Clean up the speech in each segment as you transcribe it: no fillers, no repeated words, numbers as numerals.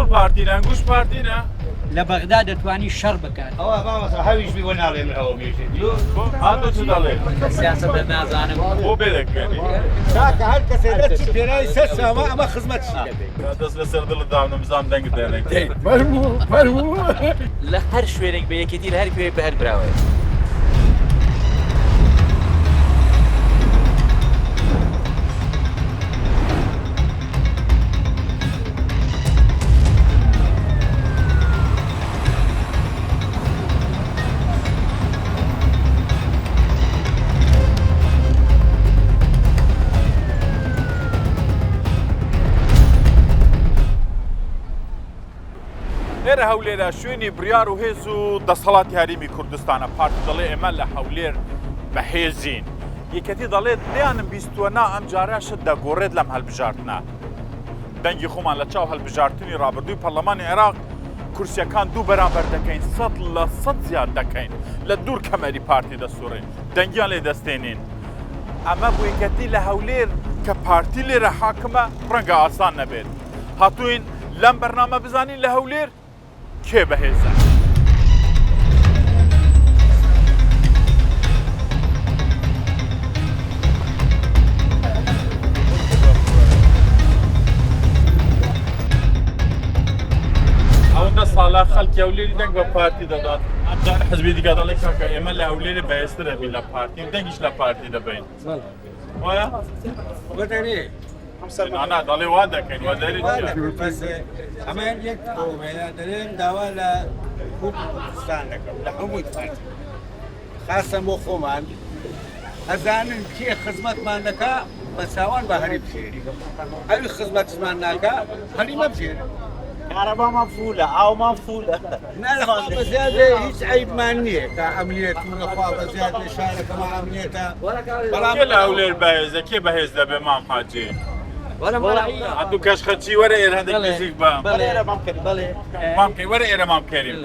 زور بارتينا نقوش بارتينا لبغداد دەتوانی شەڕ بکات هاویش بۆ ناڵێ من ئەوە مێژێت هاتۆ چ دەڵێ سیاسەت نازانم بۆ بێدەکەنی چاکە هەر کەسێ دەچی پێناوی سەر ساما ئەمە خزمەتشی دەبێت دەست لەسەر دڵت داونە بزانم دەنگ دێنێک فەرموو لە هەر شوێنێک بە یەکێتی لە هەر کوێ بە هەر براوە ئێرە هەولێرە شوێنی بڕیار و هێز و دەسەڵاتی هەرێمی کوردستانە پارتی دەڵێ ئێمە لە هەولێر بەهێزین یەکەتی دەڵێت لیانم بیستووەنا ئەم جاراشت دەگۆڕێت لەم هەڵبژارتنە دەنگی خۆمان لە چاو هەڵبژارتنی ڕابردووی پەرلەمانی عێراق کورسیەکان دوو بەرامبەر دەکەین 100% زیاد دەکەین لە دوور کەمەری پارتی دەسوڕین دەنگیان لێ دەستێنین ئەمە بۆ یەکەتی لە هەولێر کە پارتی لێرە حاکمە ڕەنگە ئاسان نەبێت هاتووین لەم بەرنامە بزانین لە هەولێر کێ بەهێزە ئەوەندە ساڵا خەڵکی هەولێری دەنگ بە پارتی دەدات ئەمجار حزبی دیکە دەڵێ کاکە ئێمە لە هەولێرە بەهێزترە بین لە پارتی دەنگیش لە پارتی دەبین وایە؟ ئانا دەڵێ وا دەکەین وا دەری ئەمە یەک قەومەیە دەڵێن داوا لە کوردستان دەکەم لە هەمووی پارتی خاستە بۆ خۆمان ئەزانن کێ خزمەتمان دەکا بە چاوان بە هەری بژێری ئەوی خزمەتمان ناکا هەری مەبژێری کارەبا مەفولە ئاو مەفولە نەخوا بە زیادە هیچ عیبمان نییە کە ئەمنیەت نەخوا بە زیاد لە شارەکەمە ئەمنیەتە کێ لە هەولێر بەهێزە کێ بەهێز دەبێ مام حاجی هەندوو کەشخەچی وەرە ئێرە هەندێک نزیک بە مامکەی وەرە ئێرە مامکەریم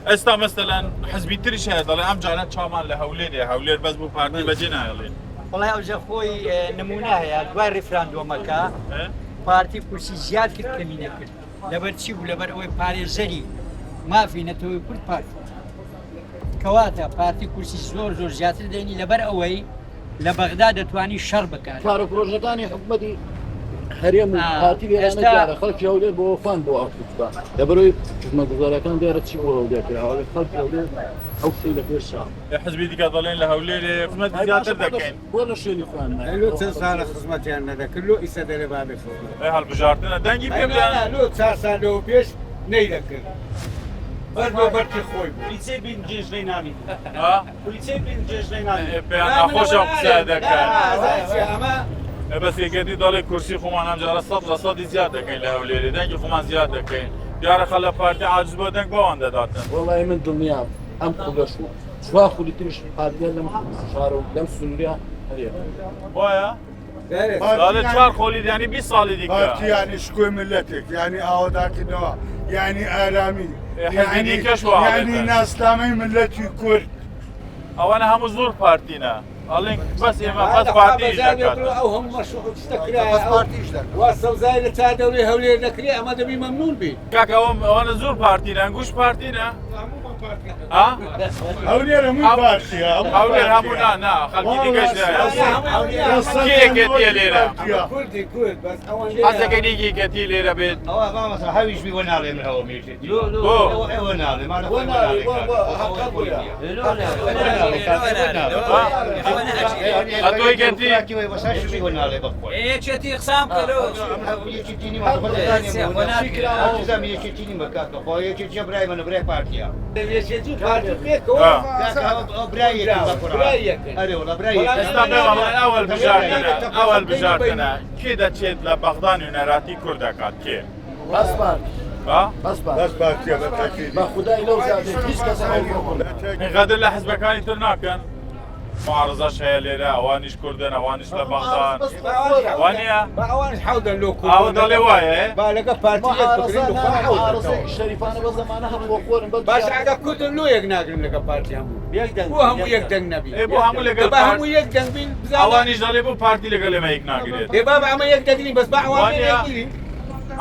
ئێستا مەسەلەن حزبی تریش هەیە دەڵێ ئەم جارە چامان لە هەولێرێ هەولێر بەس بوو پارتی بەجێ نایڵێن وڵای ئەوجە خۆی نمونە هەیە دوای ڕێفراندۆمەکە پارتی کورسی زیاد کرد کەمینە کرد لەبەر چی بوو لەبەر ئەوەی پارێزەری مافی نەتەوەی کورد پارتی کەواتە پارتی کورسی زۆر زیاتر دێنی لەبەر ئەوەی لە بەغدا دەتوانی شەڕ بکات کارە پرۆژەکانی حکومەتی هەرێم و هاتی لێرانەکارە خەڵکی هەولێر بۆ وەفان بۆ ئەوکوتبا لەبەرەوەی خزمەتگوزارەکان دیارە چی بۆ هەولێرکراوە خەڵکی هەولێر ئەو شتەی لە پێش چاو حزبی دیکە دەڵێن لە هەولێرێ خزمەت زیاتر دەکەین بۆ لە شوێنی خۆیان لۆ چەند ساڵە خزمەتیان نەدەکرد لۆ ئیسە دەرێ بابێ خزمەت هەڵبژارتنە دەنگی پێ بدەن لۆ 4 ساڵەوە پێش نەیدەکرد بەربەرتی خۆی بوو پلیسێ بین جێژنەی نامی پلیسێ بین جێژنەی نامی پێیان ناخۆشە قسە دەکەن ئەمە بەس یەکەتی دەڵێ کورسی خۆمان ئەم جارە 100% زیاد دەکەین لە هەولێرێ دەنگی خۆمان زیاد دەکەین دیارە خەڵ لە پارتی عاجز بۆ دەنگ بەوان دەداتن وەڵای من دڵنیام ئەم خوگەشت چوار خولی تریش پارتیە لەم شارە و لەم سنووریا هەرێ وایە؟ دەڵێ چوار خۆلی یانی 20 ساڵی دیکە پارتی یعنی شکۆی ملەتێک یعنی ئاواداکردنەوە یعنی ئارامی یعنی ناسلامەی ملەتی کورد ئەوانە هەموو زۆر پارتینە ئەڵێن بەس ئێمە بەس پارتیش دەکات ئەو هەموو مەشروعاتشتەکرا وا سەوزای لە تا دەوری هەولێر دەکرێ ئەمە دەبی مەمنون بی کاکە ئەوانە زۆر پارتینە گوش پارتینە هەولێر هەمووی پارتیە هەولێر هەموو نا خەڵکی دیکەش کێکێتیە لێرە کوردی کورد بەس ئەوان حەزەکەی دیکێتی لێرە بێت ئەوە بامەسە هاویش بی وە ناڵێ من ئەوە مێژێت ئەوە ناڵێ ماڵە ئەتۆی گەتی بەساشی وە ناڵێ بەخۆی یەکێتی قسام یەکێتینی یەکێتینی بەکاتە خۆ یەکێتی برای منە برای پارتیە ئەوەل بژارتنە کێ دەچێت لە بەغدان و نەراتی کوور دەکات کێ بەس پارتیە بەتەکید بە خودای لەو زیادە هیچ کەسە قەدر لە حزبەکانی تر ناکەن معارضەش هەیە لێرە ئەوانیش کوردن ئەوانیش لە بەغدان وانە ئەوانش حەودەن لۆ ئەوە دەڵێ وایە با لەگە پارتیەک بکرێن و شەریفانە بە زەمانە هەم بۆ خۆرن باش ئەگە کوردن لۆ یەک ناگرن لەگە پارتی هەموو بۆ هەموو یەک دەنگ نەبی بۆ هەموو لەگەڵ با هەموو یەک دەنگ بین ئەوانیش دەڵێ بۆ پارتی لەگەڵ ئێمە یەک ناگرێت با ئەمە یەک دەگرین بەس با ئەوان یەکگیرین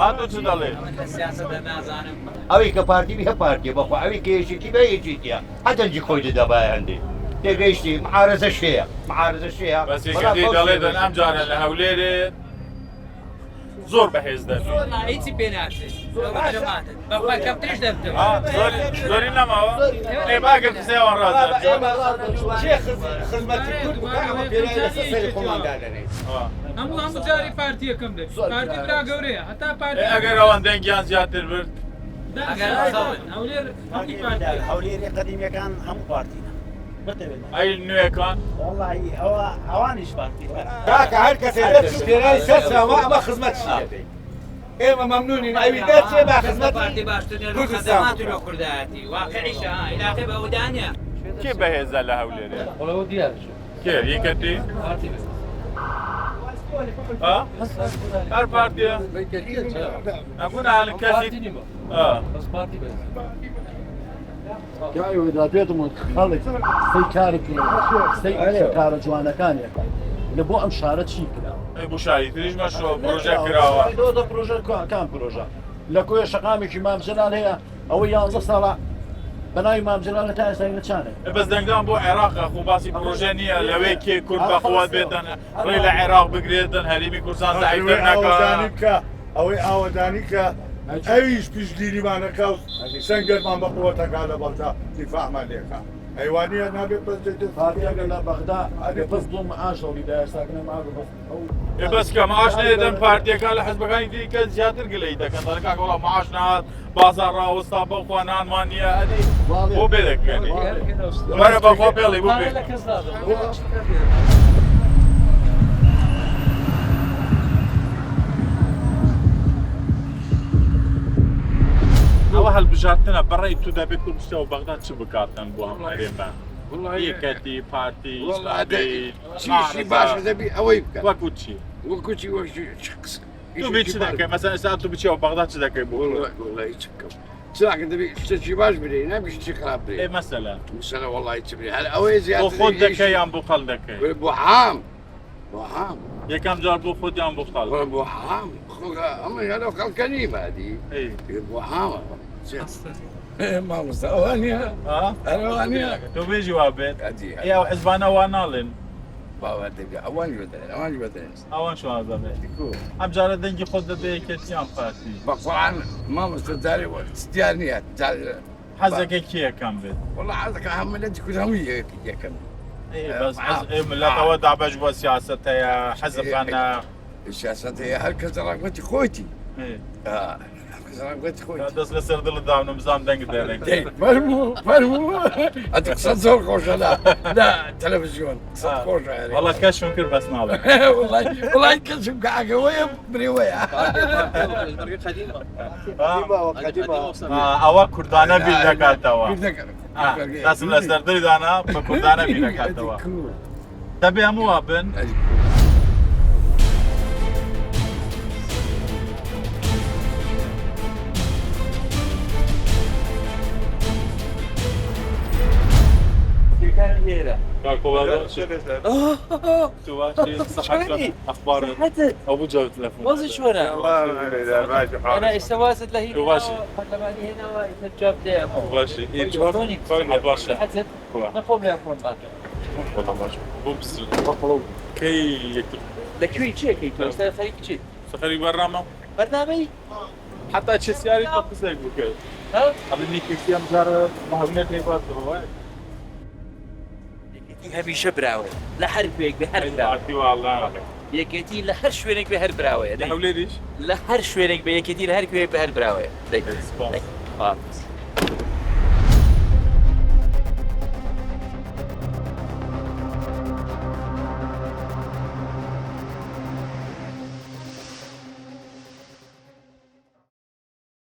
هاتو چ دەڵێ سیاست نازانم ئەوەی کە پارتی بێ پارتی بەخۆ ئەوەی کە یەکێتی بە یەکێتیە هەتەنجی خۆی دەدەبایاندێ تێگەیشتی معارەزە شەیە معارەزە شەیە بەس یەکەتی دەڵێدن ئەم جارە لە هەولێرێ زۆر بەهێز دەبێت هیچی پێ ناچێت بەخوا کەمترش دەبدەوە زۆری نەماوە ئێ باگەر قسەیەوان ڕازە چێ خزمەتی کورد بکە ئەمە پێرای لەسەر سەری خۆمان دادەنێت هەموو جاری پارتی یەکەم دەبێت پارتی برا گەورەیە هەتا پارتی ئەگەر ئەوان دەنگیان زیاتر برد هەولێر هەموو پارتی هەولێری قەدیمیەکان هەموو پارتینە ئەی نوێەکان والله ئەوە ئەوانیش پارتی کاکە هەر کەسێ دەچوو پێرای سەرچاوە ئەمە خزمەتشی دەبێت ئێمە مەمنونین ئەوی دەچێ با خزمەتی پارتی باشترین خدمات و کوردایەتی واقعیشە علاقه بە ودانە کێ بەهێزە لە هەولێرێ وڵەوە دیار کێ یەکەتی هەر پارتیە ئەبوون هەڵ کەسی جای دەبێتم خەڵک سەی کارێکی سەی کارە جوانەکانێ لە بۆ ئەم شارە چی کرا ئەی بۆ شاری تریژمە شۆ پرۆژە کراوە دۆ پرۆژە کام پرۆژە لە کۆیە شەقامێکی مامجلال هەیە ئەوە 11 ساڵە بەناوی مامجلال لە تا ئێستا نەچانێ بەس دەنگدان بۆ عێراقە خۆ باسی پرۆژە نییە لەوەی کێ کورد بەخۆوە بێتن ڕێ لە عێراق بگرێتن هەریمی کوردستان زعیفتر نەکە ئەوەی ئاوەدانی کە ئەویش پیشگیریمانەکە و سەنگەرمان بەقوەتەکە لە بەڵتا دیفاعمان لێکە ئەیوانیە نابێت فاتیەگە لە بەغدا ئەگە بەس بۆ معاشەڵی دایستاکنە بەس کە معاش نێدەن پارتیەکان لە حزبەکانی دیکە زیاتر گلەی دەکەن دەڵێن وڵا معاش نهات بازار ڕاوەستا بەخوا نانمان نییە ئەدی بۆ بێ دەکەنی وەرە بەخوا پێڵی بۆ بێ ئەوە هەڵبژارتنە بەڕێی تو دەبێت کوردستەوە بەغدا چ بکاتن بۆ هەم هەرێمە یەکەتی پارتی چیشی باشە دەبی ئەوەی بکە وەکو چی وەکو چی تو بێ چ دەکەی مەسەن ئێستا تو بچیەوە بەغدا چ دەکەی بۆ چ بکەم چاکە دەبی شتێکی باش بدەی نەبی شتی خراپ ئێ بدەی مەسەلەن مثلا وڵی چ بدەی هەر ئەوەی بۆ زیاتر خۆت دەکەی یان بۆ خەڵ دەکەی بۆ حام بۆ حام یەکەم جار بۆ خۆت یان بۆ خەڵ بۆ حام ئەمە هەلو خەڵکەنی بادی بۆ حامە مامۆستا ئەوانە ئەوانە تۆ بێژی وا بێت ئەو حزبانە وا ناڵێن باوە دەبی ئەوانی بدەن ئەوانی بدەن ئەوان شوازەبێت ئەم جارە دەنگی خۆت دەبێ یەکێتیان پارتی بە قورعان مامۆستا جارێ دیار نییە حەزەکە کێ یەکەم بێت وڵا حەزەکە هەمەلەتی کورد هەمووی یەکەم بەس ملەتەوە دابەش بۆ سیاست هەیە حەزبانە سیاست هەیە هەر کەس ڕاگوەتی خۆتی ڕاگوەتی خۆی دەست لەسەر دڵت داونم بزانام دەنگ دێنێک فەرموو فەرموو ئەت قسە زۆر خۆشە لە تەلەڤیزیۆن خۆشە وەڵا کەشم کرد بەس ناڵێ وڵای کەسم کە ئاگەوەیە برێوەیە ئەوە کوردانە بیر دەکاتەوە دەستم لەسەر دڵی دانا بە کوردانە بیر دەکاتەوە دەبێ هەموو وا بن اخبار ابو جو تلفون وظي شونا انا استواسط لهي واشي برلماني هنا ويتجاب ده واشي يجبروني واشي حتى نقوم يكون بعد والله ماشي بوبس كي يكتب لكوي شيء كي تو خليك شيء سفري برنامج برنامج حتى شي سياري تقص لك وكذا ها قبل انك في امجار مهمه نيبات هو هبي شبراوي لا حرب بيك بهر براوي والله يكتي لا هر شوينك بهر براوي لا وليديش لا هر شوينك بيكتي لا هر كوي بهر براوي